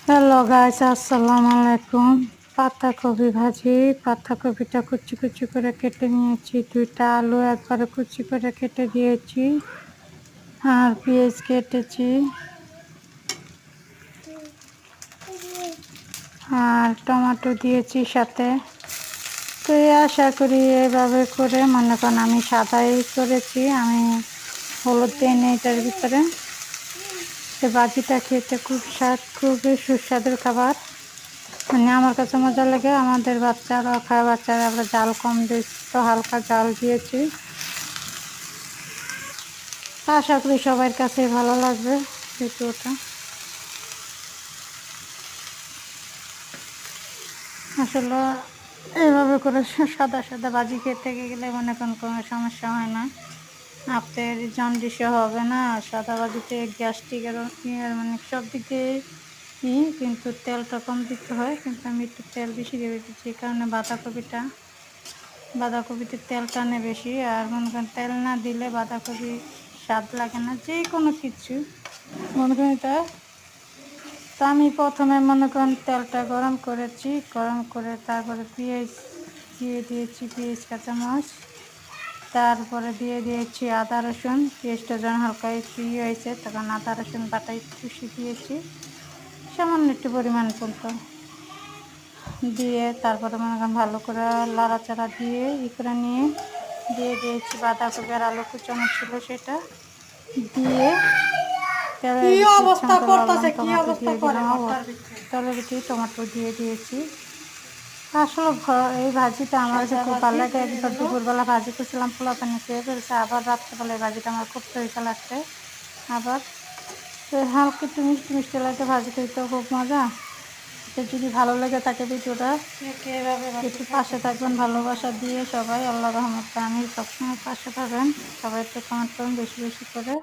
Hello guys, আসসালামু আলাইকুম। পাতাকপি ভাজি। পাতাকপিটা কুচি কুচি করে কেটে নিয়েছি। দুইটা আলু একবারে কুচি করে কেটে দিয়েছি, আর পেঁয়াজ কেটেছি, আর টমেটো দিয়েছি সাথে। তো আশা করি এভাবে করে মনে করেন আমি সাদাই করেছি, আমি হলুদ দিই নি এটার ভিতরে। তো ভাজিটা খেতে খুবই সুস্বাদুর খাবার। মানে আমার কাছে মজা লাগে, আমাদের বাচ্চারাও খায়। বাচ্চারা আমরা জাল কম দিয়েছি, তো হালকা জাল দিয়েছি। আশা করি সবার কাছে ভালো লাগবে ভিডিওটা। আসলে এইভাবে করে সাদা সাদা ভাজি খেতে গেলে মনে করেন কোনো সমস্যা হয় না, আপনার জন্ডিসও হবে না। সাদা ভাজিতে গ্যাস্ট্রিকের মানে সব দিক দিয়ে কিন্তু তেলটা কম দিতে হয়, কিন্তু আমি একটু তেল বেশি দিয়ে দিচ্ছি, এই কারণে বাঁধাকপিতে তেল টানে বেশি। আর মনে করেন তেল না দিলে বাঁধাকপি স্বাদ লাগে না, যে কোনো কিছু মনে করেন এটা। তো আমি প্রথমে মনে করেন তেলটা গরম করেছি, গরম করে তারপরে পেঁয়াজ দিয়ে দিয়েছি, পেঁয়াজ কাঁচামরিচ, তারপরে দিয়ে দিয়েছি আদা রসুন। পেঁয়াজটা যখন হালকা একটু হয়েছে তখন আদা রসুন বাটা একটু দিয়েছি, সামান্য একটু পরিমাণ পড়তো দিয়ে। তারপরে মনে করেন ভালো করে লাড়াচাড়া দিয়ে করে নিয়ে দিয়ে দিয়েছি বাঁধাকপি আর আলু কুচানো ছিল, সেটা দিয়ে তেলের ভিতরে টমেটো দিয়ে দিয়েছি। আসলে এই ভাজিটা আমার কাছে খুব ভালো লাগে। একবার দুপুরবেলা ভাজি করছিলাম, পোলা পানি খেয়ে ফেলছে, আবার রাত্রেবেলা এই ভাজিটা আমার করতে হয়েছে লাগছে আবার। তো হালকা একটু মিষ্টি মিষ্টি লাগে, ভাজি খেতেও খুব মজা। তো যদি ভালো লাগে থাকে ভিডিওটা একটু পাশে থাকবেন, ভালোবাসা দিয়ে সবাই। আল্লাহ রহমতে আমি সবসময় পাশে থাকবেন, সবাই একটু কমেন্ট করুন বেশি বেশি করে।